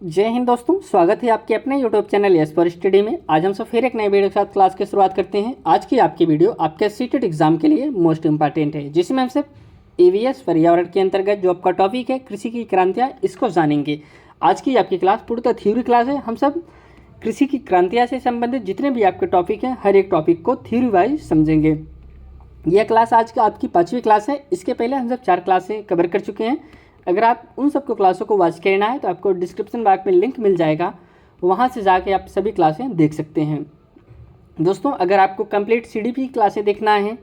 जय हिंद दोस्तों, स्वागत है आपके अपने YouTube channel yes for study में। आज हम सब फिर एक नए वीडियो के साथ क्लास की शुरुआत करते हैं। आज की आपकी वीडियो आपके सीटेट एग्जाम के लिए मोस्ट इंपॉर्टेंट है, जिसमें हम सब ईवीएस पर्यावरण के अंतर्गत जो आपका टॉपिक है कृषि की क्रांतियाँ, इसको जानेंगे। आज की आपकी क्लास पूर्णतः थ्योरी क्लास है। हम सब कृषि की क्रांतियाँ से संबंधित जितने भी आपके टॉपिक हैं, हर एक टॉपिक को थ्योरी वाइज समझेंगे। यह क्लास आज का आपकी 5वीं क्लास है। इसके पहले हम सब 4 क्लासें कवर कर चुके हैं। अगर आप उन सबको क्लासों को वॉच करना है तो आपको डिस्क्रिप्शन बॉक्स में लिंक मिल जाएगा, वहाँ से जाके आप सभी क्लासें देख सकते हैं। दोस्तों, अगर आपको कंप्लीट सीडीपी क्लासें देखना है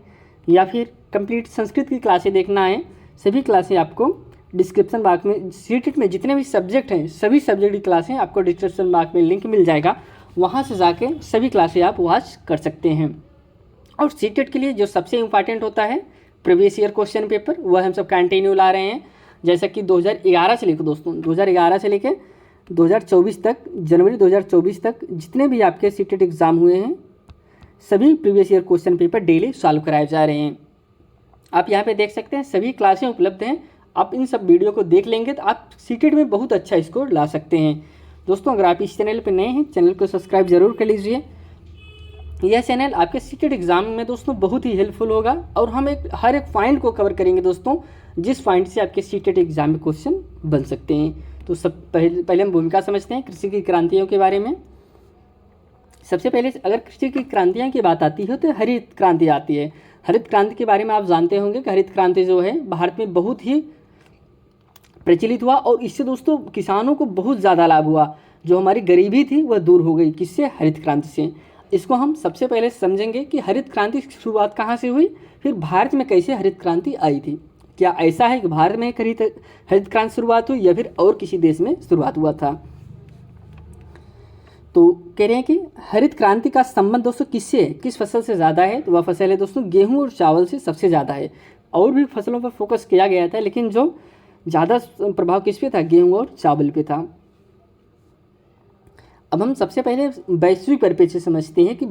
या फिर कंप्लीट संस्कृत की क्लासें देखना है, सभी क्लासें आपको डिस्क्रिप्शन बॉक्स में सीटेट में जितने भी सब्जेक्ट हैं, सभी सब्जेक्ट की क्लासें आपको डिस्क्रिप्शन बॉक्स में लिंक मिल जाएगा, वहाँ से जाके सभी क्लासें आप वॉच कर सकते हैं। और सीटेट के लिए जो सबसे इम्पॉर्टेंट होता है प्रीवियस ईयर क्वेश्चन पेपर, वह हम सब कंटिन्यू ला रहे हैं। जैसा कि 2011 से लेकर दोस्तों 2011 से लेकर 2024 तक, जनवरी 2024 तक जितने भी आपके सीटेट एग्ज़ाम हुए हैं, सभी previous year question paper daily solve कराए जा रहे हैं। आप यहाँ पे देख सकते हैं सभी क्लासें उपलब्ध हैं। आप इन सब वीडियो को देख लेंगे तो आप सीटेट में बहुत अच्छा स्कोर ला सकते हैं। दोस्तों, अगर आप इस चैनल पर नए हैं, चैनल को सब्सक्राइब जरूर कर लीजिए। यह चैनल आपके सीटेट एग्जाम में दोस्तों बहुत ही हेल्पफुल होगा और हम हर एक पॉइंट को कवर करेंगे दोस्तों, जिस पॉइंट से आपके सीटेट एग्जाम में क्वेश्चन बन सकते हैं। तो सब पहले हम भूमिका समझते हैं कृषि की क्रांतियों के बारे में। सबसे पहले अगर कृषि की क्रांतियों की बात आती है तो हरित क्रांति आती है। हरित क्रांति के बारे में आप जानते होंगे कि हरित क्रांति जो है भारत में बहुत ही प्रचलित हुआ और इससे दोस्तों किसानों को बहुत ज़्यादा लाभ हुआ। जो हमारी गरीबी थी वह दूर हो गई, किससे? हरित क्रांति से। इसको हम सबसे पहले समझेंगे कि हरित क्रांति की शुरुआत कहाँ से हुई, फिर भारत में कैसे हरित क्रांति आई थी। क्या ऐसा है कि भारत में हरित क्रांति शुरुआत हुई या फिर और किसी देश में शुरुआत हुआ था? तो कह रहे हैं कि हरित क्रांति का संबंध दोस्तों किससे है, किस फसल से ज़्यादा है? तो वह फसल है दोस्तों गेहूँ और चावल से सबसे ज़्यादा है। और भी फसलों पर फोकस किया गया था, लेकिन जो ज़्यादा प्रभाव किस पे था? गेहूँ और चावल पे था। अब हम सबसे पहले वैश्विक परिप्रेक्ष्य समझते हैं कि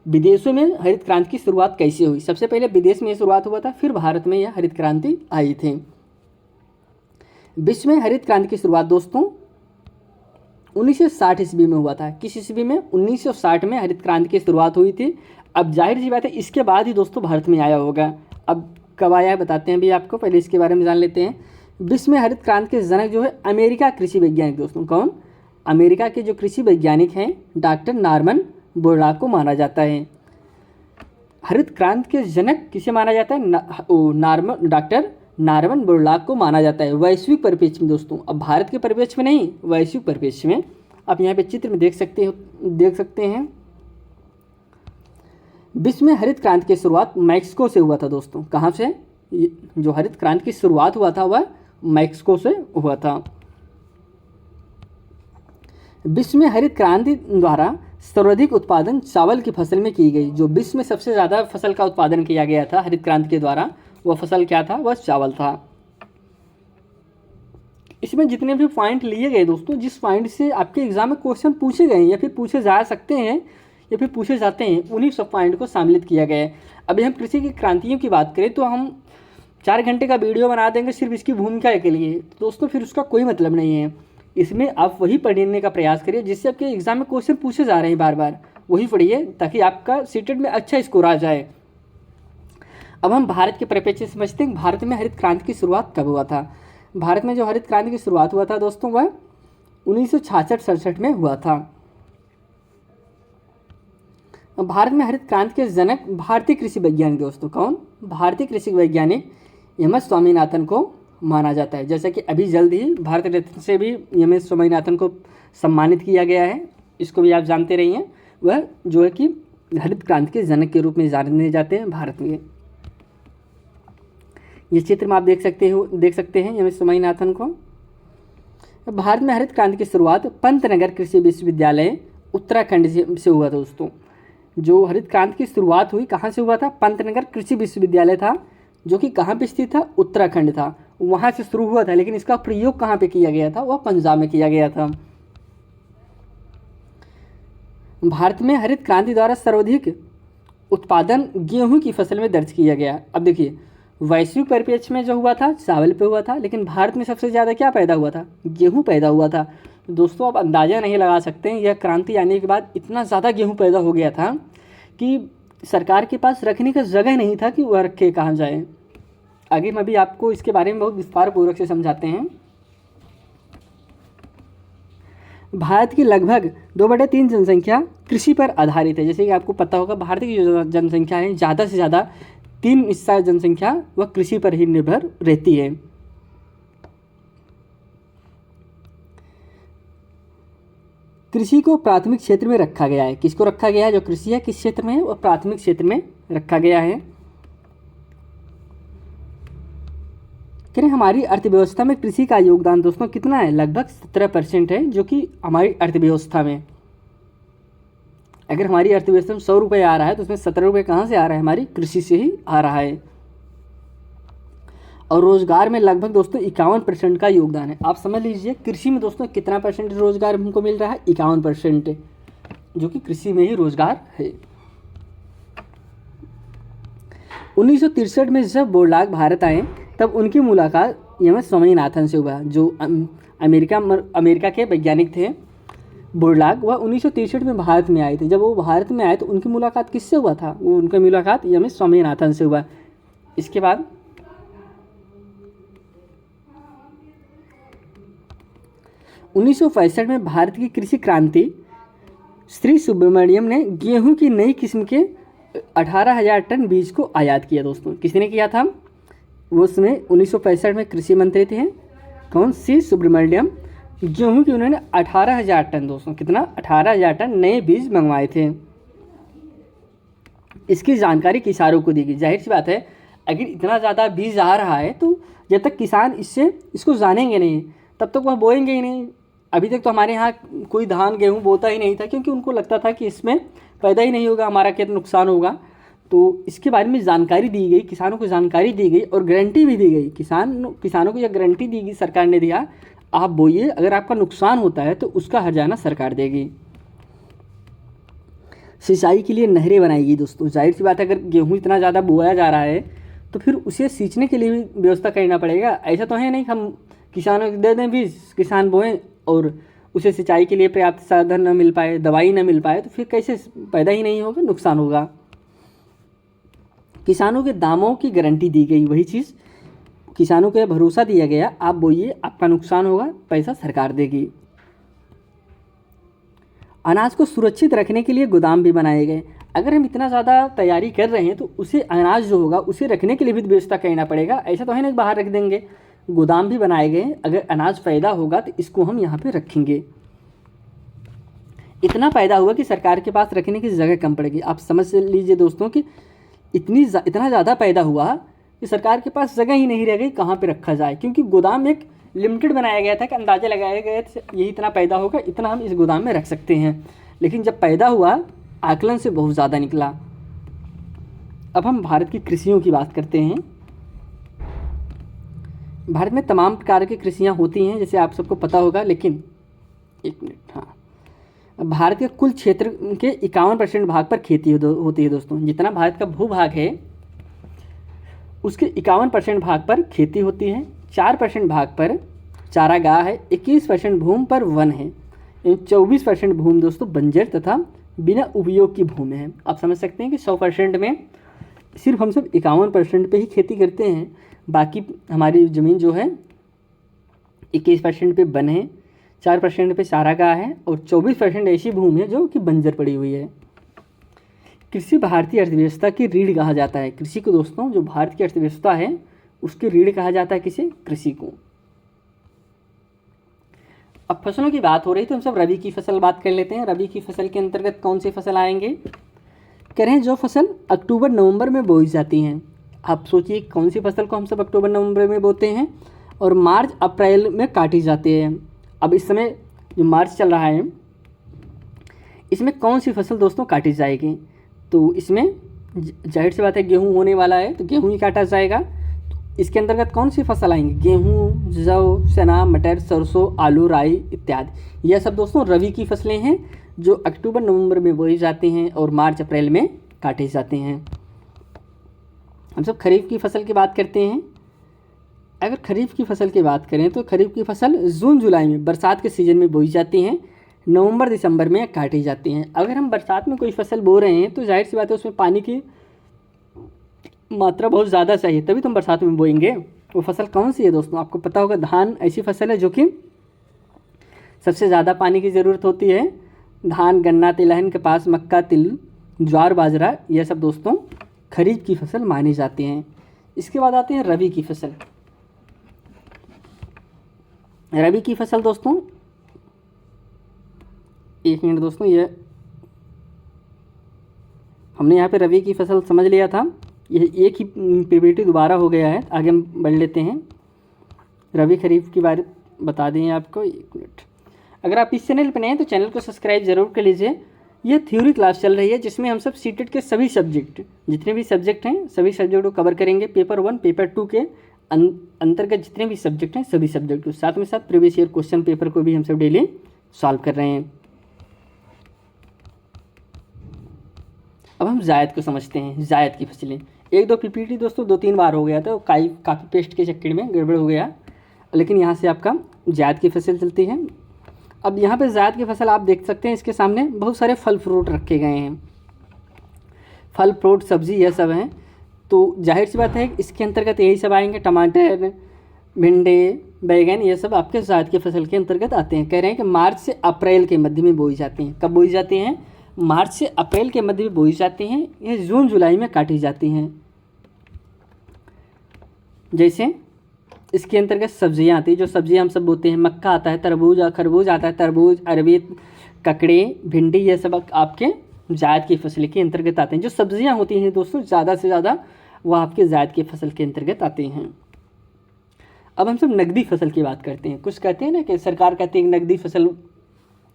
विदेशों में हरित क्रांति की शुरुआत कैसे हुई। सबसे पहले विदेश में शुरुआत हुआ था, फिर भारत में यह हरित क्रांति आई थी। विश्व में हरित क्रांति की शुरुआत दोस्तों 1960 ईस्वी में हुआ था। किस ईस्वी में? 1960 में हरित क्रांति की शुरुआत हुई थी। अब जाहिर सी बात है इसके बाद ही दोस्तों भारत में आया होगा। अब कब आया है बताते हैं भी आपको, पहले इसके बारे में जान लेते हैं। विश्व में हरित क्रांति के जनक जो है अमेरिका कृषि वैज्ञानिक दोस्तों। कौन? अमेरिका के जो कृषि वैज्ञानिक हैं डॉक्टर नॉर्मन बोरलॉग को माना जाता है। हरित क्रांति के जनक किसे माना जाता है? डॉक्टर नॉर्मन बोरलॉग को माना जाता है वैश्विक परिप्रेक्ष्य में दोस्तों। अब भारत के परिप्रेक्ष्य में नहीं, वैश्विक परिप्रेक्ष्य में। आप यहाँ पे चित्र में देख सकते हैं। विश्व में हरित क्रांति की शुरुआत मैक्सिको से हुआ था दोस्तों। कहाँ से? जो हरित क्रांति की शुरुआत हुआ था वह मैक्सिको से हुआ था। विश्व में हरित क्रांति द्वारा सर्वाधिक उत्पादन चावल की फसल में की गई। जो विश्व में सबसे ज़्यादा फसल का उत्पादन किया गया था हरित क्रांति के द्वारा, वह फसल क्या था? वह चावल था। इसमें जितने भी पॉइंट लिए गए दोस्तों, जिस पॉइंट से आपके एग्जाम में क्वेश्चन पूछे गए या फिर पूछे जा सकते हैं या फिर पूछे जाते हैं, उन्हीं सब पॉइंट को सम्मिलित किया गया है। अभी हम कृषि की क्रांतियों की बात करें तो हम 4 घंटे का वीडियो बना देंगे सिर्फ इसकी भूमिका के लिए, तो दोस्तों फिर उसका कोई मतलब नहीं है। इसमें आप वही पढ़ने का प्रयास करिए जिससे आपके एग्जाम में क्वेश्चन पूछे जा रहे हैं बार बार, वही पढ़िए ताकि आपका सीटेट में अच्छा स्कोर आ जाए। अब हम भारत के परिप्रेक्ष्य समझते हैं भारत में हरित क्रांति की शुरुआत कब हुआ था। भारत में जो हरित क्रांति की शुरुआत हुआ था दोस्तों वह 1966-67 में हुआ था। भारत में हरित क्रांति के जनक भारतीय कृषि वैज्ञानिक दोस्तों। कौन? भारतीय कृषि वैज्ञानिक एम.एस. स्वामीनाथन को माना जाता है। जैसा कि अभी जल्द ही भारत रत्न से भी एम.एस. स्वामीनाथन को सम्मानित किया गया है, इसको भी आप जानते रहिए। वह जो है कि हरित क्रांति के जनक के रूप में जाने जाते हैं भारत में। ये चित्र में आप देख सकते हैं एम.एस. स्वामीनाथन को। भारत में हरित क्रांति की शुरुआत पंतनगर कृषि विश्वविद्यालय उत्तराखंड से हुआ था दोस्तों। जो हरित क्रांति की शुरुआत हुई कहाँ से हुआ था? पंतनगर कृषि विश्वविद्यालय था, जो कि कहाँ पे स्थित था? उत्तराखंड था, वहाँ से शुरू हुआ था। लेकिन इसका प्रयोग कहाँ पे किया गया था? वह पंजाब में किया गया था। भारत में हरित क्रांति द्वारा सर्वाधिक उत्पादन गेहूं की फसल में दर्ज किया गया। अब देखिए वैश्विक परिप्रेक्ष्य में जो हुआ था चावल पे हुआ था, लेकिन भारत में सबसे ज़्यादा क्या पैदा हुआ था? गेहूं पैदा हुआ था। दोस्तों आप अंदाज़ा नहीं लगा सकते हैं, यह क्रांति आने के बाद इतना ज़्यादा गेहूँ पैदा हो गया था कि सरकार के पास रखने का जगह नहीं था कि वह रखे कहाँ जाए। आगे हम अभी आपको इसके बारे में बहुत विस्तारपूर्वक से समझाते हैं। भारत की लगभग 2/3 जनसंख्या कृषि पर आधारित है। जैसे कि आपको पता होगा, भारत की जो जनसंख्या है ज़्यादा से ज़्यादा 3 हिस्सा जनसंख्या वह कृषि पर ही निर्भर रहती है। कृषि को प्राथमिक क्षेत्र में रखा गया है। किसको रखा गया है? जो कृषि है किस क्षेत्र में है? वह प्राथमिक क्षेत्र में रखा गया है। कह रहे हमारी अर्थव्यवस्था में कृषि का योगदान दोस्तों कितना है? लगभग 17% है, जो कि हमारी अर्थव्यवस्था में, अगर हमारी अर्थव्यवस्था में 100 रुपये आ रहा है तो उसमें 17 रुपये कहाँ से आ रहा है? हमारी कृषि से ही आ रहा है। और रोजगार में लगभग दोस्तों 51% का योगदान है। आप समझ लीजिए कृषि में दोस्तों कितना परसेंट रोजगार हमको मिल रहा है? 51%, जो कि कृषि में ही रोजगार है। 1963 में जब बोरलाग भारत आए तब उनकी मुलाकात एम.एस. स्वामीनाथन से हुआ, जो अमेरिका के वैज्ञानिक थे बोरलाग। वह 1963 में भारत में आए थे। जब वो भारत में आए तो उनकी मुलाकात किससे हुआ था? वो उनकी मुलाकात एम.एस. स्वामीनाथन से हुआ। इसके बाद 1965 में भारत की कृषि क्रांति श्री सुब्रमण्यम ने गेहूं की नई किस्म के 18,000 टन बीज को आयात किया। दोस्तों किसने किया था? वो उसमें 1965 में कृषि मंत्री थे। कौन? सी सुब्रमण्यम। गेहूं की उन्होंने 18,000 टन, दोस्तों कितना? 18,000 टन नए बीज मंगवाए थे। इसकी जानकारी किसानों को दी गई। जाहिर सी बात है, अगर इतना ज़्यादा बीज आ रहा है तो जब तक किसान इसको जानेंगे नहीं तब तक वह बोएंगे ही नहीं। अभी तक तो हमारे यहाँ कोई धान गेहूँ बोता ही नहीं था, क्योंकि उनको लगता था कि इसमें पैदा ही नहीं होगा, हमारा क्या नुकसान होगा। तो इसके बारे में जानकारी दी गई, किसानों को जानकारी दी गई और गारंटी भी दी गई। किसानों को यह गारंटी दी गई, सरकार ने दिया, आप बोइए, अगर आपका नुकसान होता है तो उसका हर्जाना सरकार देगी। सिंचाई के लिए नहरें बनाएगी। दोस्तों जाहिर सी बात है, अगर गेहूँ इतना ज़्यादा बोया जा रहा है तो फिर उसे सींचने के लिए भी व्यवस्था करना पड़ेगा। ऐसा तो है नहीं हम किसानों को दे दें बीज, किसान बोएं और उसे सिंचाई के लिए पर्याप्त साधन न मिल पाए, दवाई न मिल पाए, तो फिर कैसे पैदा ही नहीं होगा, नुकसान होगा। किसानों के दामों की गारंटी दी गई। वही चीज़ किसानों को भरोसा दिया गया, आप बोइए, आपका नुकसान होगा, पैसा सरकार देगी। अनाज को सुरक्षित रखने के लिए गोदाम भी बनाए गए। अगर हम इतना ज़्यादा तैयारी कर रहे हैं तो उसे अनाज जो होगा उसे रखने के लिए भी व्यवस्था करना पड़ेगा। ऐसा तो है नहीं बाहर रख देंगे। गोदाम भी बनाए गए, अगर अनाज पैदा होगा तो इसको हम यहाँ पे रखेंगे। इतना पैदा हुआ कि सरकार के पास रखने की जगह कम पड़ेगी। आप समझ लीजिए दोस्तों कि इतना ज़्यादा पैदा हुआ कि सरकार के पास जगह ही नहीं रह गई कहाँ पे रखा जाए, क्योंकि गोदाम एक लिमिटेड बनाया गया था कि अंदाजा लगाया गया था यही इतना पैदा होगा, इतना हम इस गोदाम में रख सकते हैं। लेकिन जब पैदा हुआ आकलन से बहुत ज़्यादा निकला। अब हम भारत की कृषियों की बात करते हैं। भारत में तमाम प्रकार की कृषियाँ होती हैं, जैसे आप सबको पता होगा, लेकिन एक मिनट, हाँ, भारत के कुल क्षेत्र के 51% भाग पर खेती होती है। दोस्तों जितना भारत का भूभाग है उसके 51% भाग पर खेती होती है, 4% भाग पर चारागाह है, 21% भूमि पर वन है, 24% भूमि दोस्तों बंजर तथा बिना उपयोग की भूमि है। आप समझ सकते हैं कि 100% में सिर्फ हम सब 51% पे ही खेती करते हैं, बाकी हमारी ज़मीन जो है 21% पे वन है, 4% पे चारागाह है और 24% ऐसी भूमि है जो कि बंजर पड़ी हुई है। कृषि भारतीय अर्थव्यवस्था की रीढ़ कहा जाता है। कृषि को दोस्तों, जो भारत की अर्थव्यवस्था है उसकी रीढ़ कहा जाता है किसे? कृषि को। अब फसलों की बात हो रही तो हम सब रबी की फसल बात कर लेते हैं। रबी की फसल के अंतर्गत कौन सी फसल आएंगे? कह रहे हैं जो फसल अक्टूबर नवंबर में बोई जाती हैं। आप सोचिए कौन सी फसल को हम सब अक्टूबर नवंबर में बोते हैं और मार्च अप्रैल में काटी जाती है। अब इस समय जो मार्च चल रहा है इसमें कौन सी फसल दोस्तों काटी जाएगी? तो इसमें जाहिर सी बात है गेहूँ होने वाला है तो गेहूँ ही काटा जाएगा। इसके अंतर्गत कौन सी फसल आएंगी? गेहूँ, जौ, चना, मटर, सरसों, आलू, राई इत्यादि। यह सब दोस्तों रबी की फसलें हैं जो अक्टूबर नवंबर में बोई जाती हैं और मार्च अप्रैल में काटे जाते हैं। हम सब खरीफ की फसल की बात करते हैं। अगर खरीफ की फसल की बात करें तो खरीफ की फसल जून जुलाई में बरसात के सीज़न में बोई जाती हैं, नवंबर दिसंबर में काटी जाती हैं। अगर हम बरसात में कोई फसल बो रहे हैं तो जाहिर सी बात है उसमें पानी की मात्रा बहुत ज़्यादा चाहिए, तभी तो हम बरसात में बोएंगे। वो फसल कौन सी है दोस्तों? आपको पता होगा, धान ऐसी फसल है जो कि सबसे ज़्यादा पानी की ज़रूरत होती है। धान, गन्ना, तिलहन, कपास, मक्का, तिल, ज्वार, बाजरा, यह सब दोस्तों खरीफ की फसल मानी जाती हैं। इसके बाद आते हैं रबी की फसल। रबी की फसल दोस्तों, एक मिनट दोस्तों, ये हमने यहाँ पे रबी की फसल समझ लिया था, ये एक ही पीपीटी दोबारा हो गया है। आगे हम बढ़ लेते हैं। रबी खरीफ की बारे बता दें आपको, एक मिनट। अगर आप इस चैनल पर नए हैं तो चैनल को सब्सक्राइब जरूर कर लीजिए। यह थ्योरी क्लास चल रही है जिसमें हम सब सीटेट के सभी सब्जेक्ट, जितने भी सब्जेक्ट हैं सभी सब्जेक्ट को कवर करेंगे। पेपर 1 पेपर 2 के अंतर्गत जितने भी सब्जेक्ट हैं सभी सब्जेक्ट को, साथ में साथ प्रीवियस ईयर क्वेश्चन पेपर को भी हम सब डेली सॉल्व कर रहे हैं। अब हम जायद को समझते हैं। जायद की फसलें, एक दो पीपीटी दोस्तों 2-3 बार हो गया था, काफ़ी पेस्ट के चक्कर में गड़बड़ हो गया, लेकिन यहाँ से आपका जायद की फसल चलती है। अब यहाँ पे जायद की फसल आप देख सकते हैं, इसके सामने बहुत सारे फल फ्रूट रखे गए हैं, फल फ्रूट सब्जी यह सब हैं। तो जाहिर सी बात है इसके अंतर्गत यही सब आएंगे, टमाटर, भिंडी, बैगन, ये सब आपके जायद की फसल के अंतर्गत आते हैं। कह रहे हैं कि मार्च से अप्रैल के मध्य में बोई जाती हैं। कब बोई जाती हैं? मार्च से अप्रैल के मध्य में बोई जाती हैं। ये जून जुलाई में काटी जाती हैं। जैसे इसके अंतर्गत सब्जियां आती हैं, जो सब्जियां हम सब बोते हैं, मक्का आता है, तरबूज खरबूज आता है, तरबूज, अरबी, ककड़ी, भिंडी, ये सब आपके जायद की फसल के अंतर्गत आते हैं। जो सब्जियां होती हैं दोस्तों ज़्यादा से ज़्यादा वह आपके जायद की फसल के अंतर्गत आते हैं। अब हम सब नकदी फसल की बात करते हैं। कुछ कहते हैं ना कि सरकार कहती है कि नकदी फसल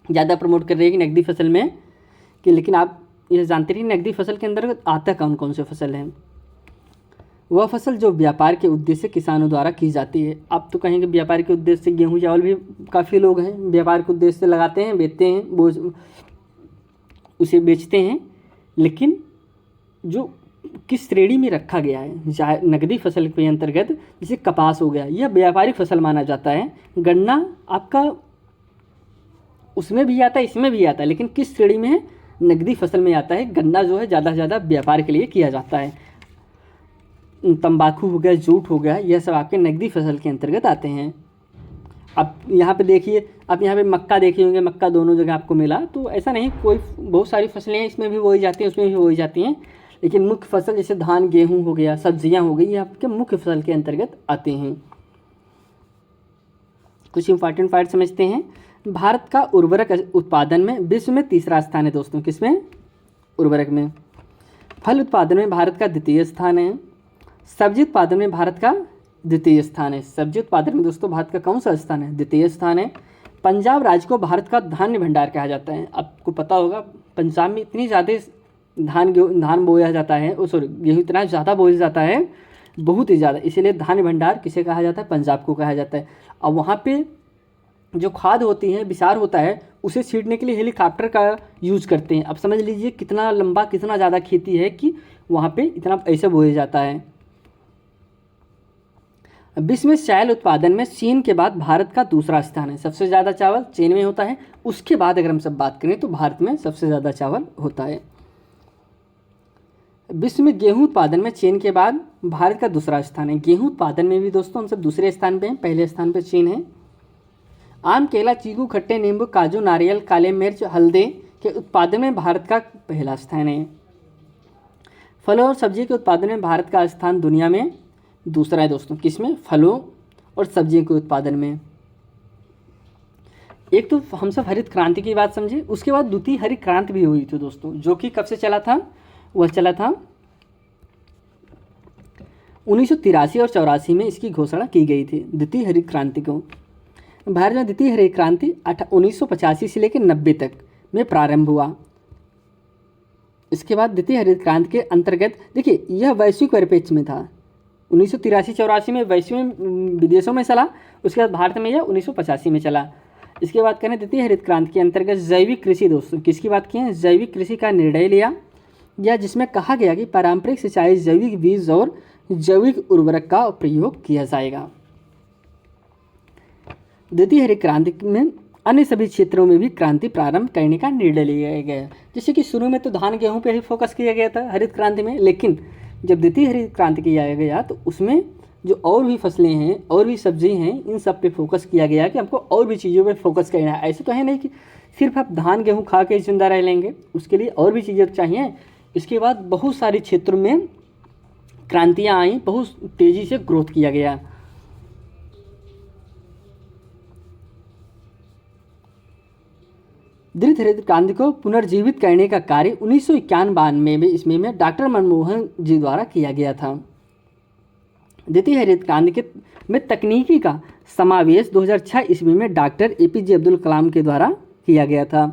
ज़्यादा प्रमोट कर रही है कि नकदी फसल में, कि लेकिन आप ये जानते नहीं नकदी फसल के अंतर्गत आता कौन कौन से फसल हैं। वह फसल जो व्यापार के उद्देश्य से किसानों द्वारा की जाती है। आप तो कहेंगे व्यापार के उद्देश्य से गेहूँ चावल भी काफ़ी लोग हैं व्यापार के उद्देश्य से लगाते हैं, बेचते हैं, बोझ उसे बेचते हैं, लेकिन जो किस श्रेणी में रखा गया है नकदी फसल के अंतर्गत, जैसे कपास हो गया, यह व्यापारिक फसल माना जाता है। गन्ना आपका उसमें भी आता है, इसमें भी आता है, लेकिन किस श्रेणी में है? नकदी फसल में आता है। गन्ना जो है ज़्यादा से ज़्यादा व्यापार के लिए किया जाता है। तंबाकू हो गया, जूट हो गया, यह सब आपके नकदी फसल के अंतर्गत आते हैं। अब यहाँ पे देखिए, आप यहाँ पे मक्का देखे होंगे, मक्का दोनों जगह आपको मिला, तो ऐसा नहीं, कोई बहुत सारी फसलें इसमें भी बोई जाती हैं, उसमें भी बोई जाती हैं, लेकिन मुख्य फसल जैसे धान, गेहूँ हो गया, सब्जियाँ हो गई, ये आपके मुख्य फसल के अंतर्गत आते हैं। कुछ इंपॉर्टेंट पॉइंट समझते हैं। भारत का उर्वरक उत्पादन में विश्व में तीसरा स्थान है दोस्तों। किसमें? उर्वरक में। फल उत्पादन में भारत का द्वितीय स्थान है। सब्जी उत्पादन में भारत का द्वितीय स्थान है। सब्जी उत्पादन में दोस्तों भारत का कौन सा स्थान है? द्वितीय स्थान है। पंजाब राज्य को भारत का धान्य भंडार कहा जाता है। आपको पता होगा पंजाब में इतनी ज़्यादा धान बोया जाता है, गेहूँ इतना ज़्यादा बोया जाता है, बहुत ही ज़्यादा, इसीलिए धान्य भंडार किसे कहा जाता है? पंजाब को कहा जाता है। अब वहाँ पे जो खाद होती है, विसार होता है, उसे छींटने के लिए हेलीकॉप्टर का यूज़ करते हैं। अब समझ लीजिए कितना लंबा, कितना ज़्यादा खेती है कि वहाँ पे इतना ऐसे बोया जाता है। विश्व में चावल उत्पादन में चीन के बाद भारत का दूसरा स्थान है। सबसे ज़्यादा चावल चीन में होता है, उसके बाद अगर हम सब बात करें तो भारत में सबसे ज़्यादा चावल होता है। विश्व में गेहूं उत्पादन में चीन के बाद भारत का दूसरा स्थान है। गेहूं उत्पादन में भी दोस्तों हम सब दूसरे स्थान पे हैं, पहले स्थान पे चीन है। आम, केला, चीकू, खट्टे नींबू, काजू, नारियल, काले मिर्च, हल्दी के उत्पादन में भारत का पहला स्थान है। फलों और सब्जी के उत्पादन में भारत का स्थान दुनिया में दूसरा है दोस्तों। किसमें? फलों और सब्जियों के उत्पादन में। एक तो हम सब हरित क्रांति की बात समझे, उसके बाद द्वितीय हरित क्रांति भी हुई थी दोस्तों, जो कि कब से चला था? वह चला था 1983 और 84 में इसकी घोषणा की गई थी, द्वितीय हरित क्रांति को। भारत में द्वितीय हरित क्रांति 1985 से लेकर 90 तक में प्रारंभ हुआ। इसके बाद द्वितीय हरित क्रांति के अंतर्गत देखिए यह वैश्विक परिप्रेक्ष्य में था। 1983-84 में वैश्विक में विदेशों में चला, उसके बाद भारत में यह 1985 में चला। इसके बाद करें द्वितीय हरित क्रांति के अंतर्गत जैविक कृषि दोस्तों, किसकी बात की है? जैविक कृषि का निर्णय लिया या जिसमें कहा गया कि पारंपरिक सिंचाई, जैविक बीज और जैविक उर्वरक का प्रयोग किया जाएगा। द्वितीय हरित क्रांति में अन्य सभी क्षेत्रों में भी क्रांति प्रारंभ करने का निर्णय लिया गया। जैसे कि शुरू में तो धान गेहूं पे ही फोकस किया गया था हरित क्रांति में, लेकिन जब द्वितीय हरित क्रांति किया गया तो उसमें जो और भी फसलें हैं और भी सब्जी हैं, इन सब पे फोकस किया गया कि हमको और भी चीज़ों पे फोकस करना है। ऐसे तो है नहीं कि सिर्फ आप धान गेहूँ खा के जिंदा रह लेंगे, उसके लिए और भी चीज़ें चाहिए। इसके बाद बहुत सारे क्षेत्रों में क्रांतियाँ आई, बहुत तेज़ी से ग्रोथ किया गया। द्वितीय हरित क्रांति को पुनर्जीवित करने का कार्य 1991 में इसमें में डॉक्टर मनमोहन जी द्वारा किया गया था। द्वितीय हरित क्रांति में तकनीकी का समावेश 2006 ईस्वी में डॉक्टर APJ अब्दुल कलाम के द्वारा किया गया था।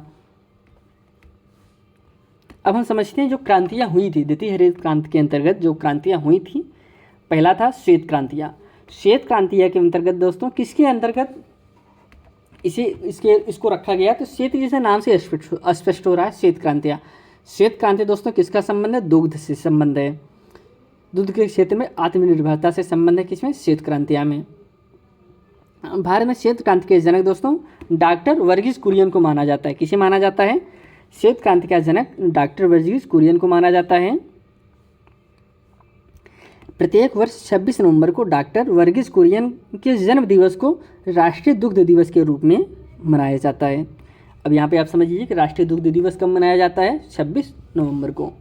अब हम समझते हैं जो क्रांतियाँ हुई थी द्वितीय हरित क्रांति के अंतर्गत, जो क्रांतियाँ हुई थी, पहला था श्वेत क्रांतियाँ। श्वेत क्रांतियाँ के अंतर्गत दोस्तों किसके अंतर्गत इसको रखा गया, तो श्वेत जैसे नाम से स्पष्ट हो रहा है श्वेत क्रांतियाँ। श्वेत क्रांति दोस्तों किसका संबंध है? दुग्ध से संबंध है। दूध के क्षेत्र में आत्मनिर्भरता से संबंध है किसमें? श्वेत क्रांतियाँ में। भारत में श्वेत क्रांति के जनक दोस्तों डॉक्टर वर्गीस कुरियन को माना जाता है। किसे माना जाता है? श्वेत क्रांति का जनक डॉक्टर वर्गीस कुरियन को माना जाता है। प्रत्येक वर्ष 26 नवंबर को डॉक्टर वर्गीस कुरियन के जन्म दिवस को राष्ट्रीय दुग्ध दिवस के रूप में मनाया जाता है। अब यहाँ पे आप समझ लीजिए कि राष्ट्रीय दुग्ध दिवस कब मनाया जाता है? 26 नवंबर को।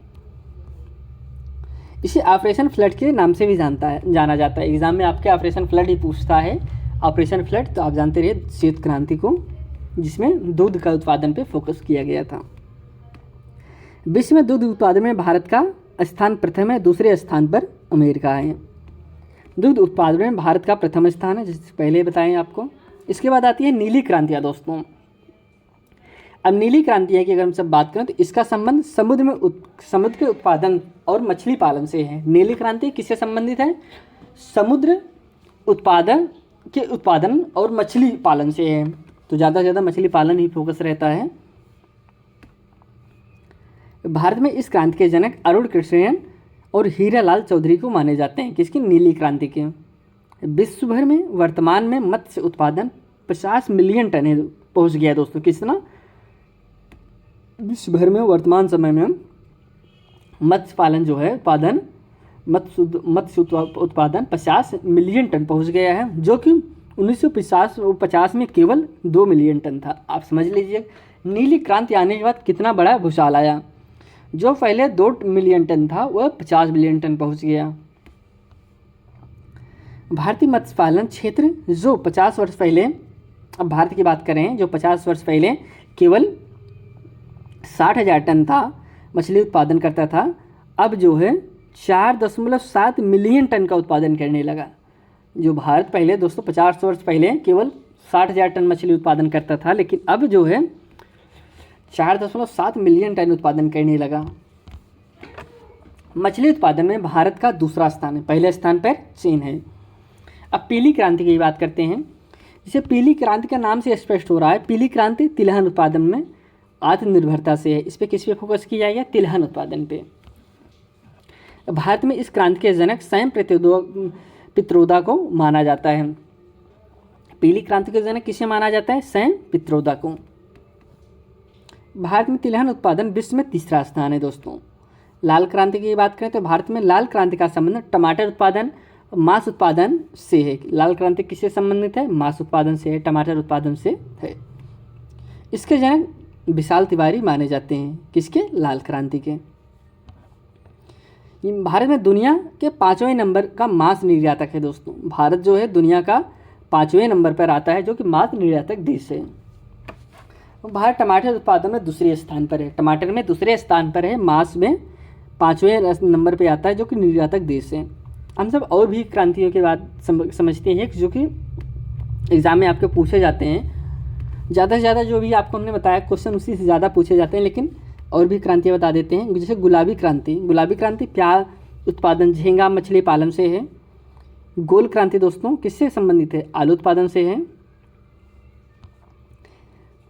इसे ऑपरेशन फ्लड के नाम से भी जाना जाता है। एग्जाम में आपके ऑपरेशन फ्लड ही पूछता है। ऑपरेशन फ्लड तो आप जानते रहे श्वेत क्रांति को, जिसमें दूध का उत्पादन पे फोकस किया गया था। विश्व में दूध उत्पादन में भारत का स्थान प्रथम है, दूसरे स्थान पर अमेरिका है। दूध उत्पादन में भारत का प्रथम स्थान है, जैसे पहले बताएं आपको। इसके बाद आती है नीली क्रांतियाँ दोस्तों। अब नीली क्रांतियाँ की अगर हम सब बात करें तो इसका संबंध समुद्र के उत्पादन और मछली पालन से है। नीली क्रांति किससे संबंधित है? समुद्र उत्पादन और मछली पालन से है। तो ज़्यादा से ज़्यादा मछली पालन ही फोकस रहता है। भारत में इस क्रांति के जनक अरुण कृष्णन और हीरालाल चौधरी को माने जाते हैं। किसकी? नीली क्रांति के। विश्व भर में वर्तमान में मत्स्य उत्पादन 50 मिलियन टन पहुंच गया दोस्तों। कितना? विश्व भर में वर्तमान समय में मत्स्य पालन जो है मत्स्य उत्पादन 50 मिलियन टन पहुंच गया है, जो कि 1950 में केवल 2 मिलियन टन था। आप समझ लीजिए नीली क्रांति आने के बाद कितना बड़ा भूचाल आया। जो पहले 2 मिलियन टन था वह 50 मिलियन टन पहुंच गया। भारतीय मत्स्य पालन क्षेत्र जो 50 वर्ष पहले, अब भारत की बात करें, जो 50 वर्ष पहले केवल 60,000 टन था मछली उत्पादन करता था, अब जो है 4.7 मिलियन टन का उत्पादन करने लगा। जो भारत पहले दोस्तों 50 वर्ष पहले केवल 60,000 टन मछली उत्पादन करता था, लेकिन अब जो है 4.7 मिलियन टन उत्पादन करने लगा। मछली उत्पादन में भारत का दूसरा स्थान है, पहले स्थान पर चीन है। अब पीली क्रांति की बात करते हैं। जिसे पीली क्रांति का नाम से स्पष्ट हो रहा है, पीली क्रांति तिलहन उत्पादन में आत्मनिर्भरता से है। इस पर किस पे फोकस किया गया? तिलहन उत्पादन पे। भारत में इस क्रांति के जनक सैम पित्रोदा को माना जाता है। पीली क्रांति के जनक किसे माना जाता है? सैम पित्रोदा को। भारत में तिलहन उत्पादन विश्व में तीसरा स्थान है दोस्तों। लाल क्रांति की बात करें तो भारत में लाल क्रांति का संबंध टमाटर उत्पादन मांस उत्पादन से है। लाल क्रांति किससे संबंधित है? मांस उत्पादन से है, टमाटर उत्पादन से है। इसके जनक विशाल तिवारी माने जाते हैं। किसके? लाल क्रांति के। भारत में दुनिया के 5वें नंबर का मांस निर्यातक है दोस्तों। भारत जो है दुनिया का 5वें नंबर पर आता है, जो कि मांस निर्यातक देश है। भारत टमाटर उत्पादन में दूसरे स्थान पर है। टमाटर में दूसरे स्थान पर है, मांस में 5वें नंबर पर आता है, जो कि निर्यातक देश है। हम सब और भी क्रांतियों के बाद समझते हैं जो कि एग्ज़ाम में आपके पूछे जाते हैं। ज़्यादा से ज़्यादा जो भी आपको हमने बताया क्वेश्चन उसी से ज़्यादा पूछे जाते हैं, लेकिन और भी क्रांतियाँ बता देते हैं। जैसे गुलाबी क्रांति। गुलाबी क्रांति प्याज उत्पादन, झींगा मछली पालन से है। गोल क्रांति दोस्तों किससे संबंधित है? आलू उत्पादन से है।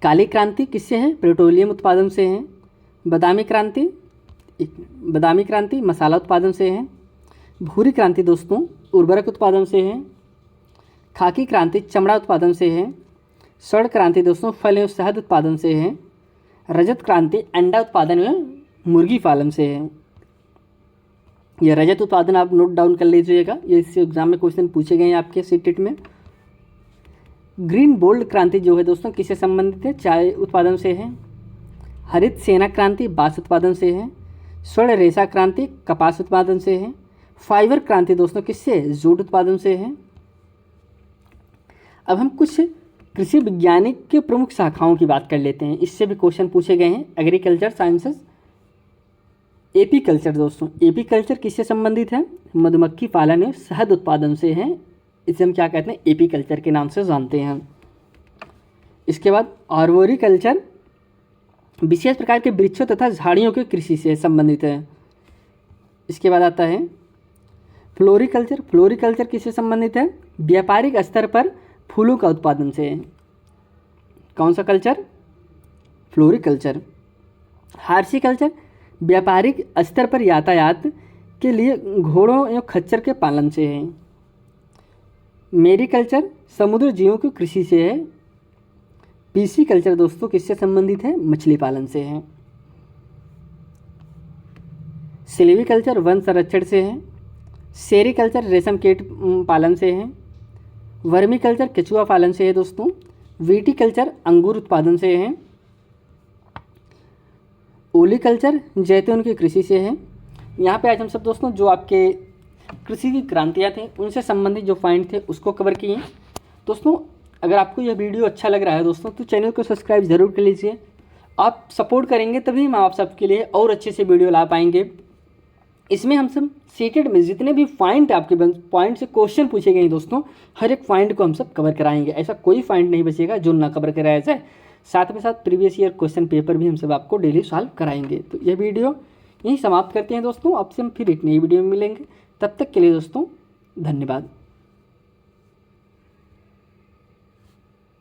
काली क्रांति किससे है? पेट्रोलियम उत्पादन से है। बादामी क्रांति मसाला उत्पादन से है। भूरी क्रांति दोस्तों उर्वरक उत्पादन से है। खाकी क्रांति चमड़ा उत्पादन से है। स्वर्ण क्रांति दोस्तों फल एवं शहद उत्पादन से है। रजत क्रांति अंडा उत्पादन एवं मुर्गी पालन से है। यह रजत उत्पादन आप नोट डाउन कर लीजिएगा, ये इस एग्जाम में क्वेश्चन पूछे गए हैं आपके सीटेट में। ग्रीन बोल्ड क्रांति जो है दोस्तों किससे संबंधित है? चाय उत्पादन से है। हरित सेना क्रांति बांस उत्पादन से है। स्वर्ण रेशा क्रांति कपास उत्पादन से है। फाइबर क्रांति दोस्तों किससे? जूट उत्पादन से है। अब हम कुछ कृषि वैज्ञानिक के प्रमुख शाखाओं की बात कर लेते हैं, इससे भी क्वेश्चन पूछे गए हैं। एग्रीकल्चर साइंसेस, एपीकल्चर दोस्तों, एपीकल्चर किससे संबंधित है? मधुमक्खी पालन एवं शहद उत्पादन से है। इसे हम क्या कहते हैं? एपीकल्चर के नाम से जानते हैं। इसके बाद आर्बोरिकल्चर विशेष प्रकार के वृक्षों तथा झाड़ियों के कृषि से संबंधित है। इसके बाद आता है फ्लोरिकल्चर, फ्लोरिकल्चर किससे संबंधित है? व्यापारिक स्तर पर फूलों का उत्पादन से है। कौन सा कल्चर? फ्लोरिकल्चर। हार्सिकल्चर व्यापारिक स्तर पर यातायात के लिए घोड़ों एवं खच्चर के पालन से है। मेरिकल्चर समुद्र जीवों की कृषि से है। पीसीकल्चर दोस्तों किससे संबंधित है? मछली पालन से है। सिल्वीकल्चर वन संरक्षण से है। सेरिकल्चर रेशम कीट पालन से है। वर्मीकल्चर केचुआ पालन से है दोस्तों। विटीकल्चर अंगूर उत्पादन से है। ओलिकल्चर जैतून की कृषि से है। यहाँ पे आज हम सब दोस्तों जो आपके कृषि की क्रांतियाँ थी उनसे संबंधित जो पॉइंट थे उसको कवर किए। दोस्तों अगर आपको यह वीडियो अच्छा लग रहा है दोस्तों तो चैनल को सब्सक्राइब जरूर कर लीजिए। आप सपोर्ट करेंगे तभी हम आप सबके लिए और अच्छे से वीडियो ला पाएंगे। इसमें हम सब सीटेट में जितने भी पॉइंट आपके पॉइंट से क्वेश्चन पूछे गए हैं दोस्तों, हर एक पॉइंट को हम सब कवर कराएंगे। ऐसा कोई पॉइंट नहीं बचेगा जो ना कवर कराया जाए। साथ में साथ प्रीवियस ईयर क्वेश्चन पेपर भी हम सब आपको डेली सॉल्व कराएंगे। तो यह वीडियो यहीं समाप्त करते हैं दोस्तों। आपसे हम फिर एक नई वीडियो में मिलेंगे। तब तक के लिए दोस्तों धन्यवाद।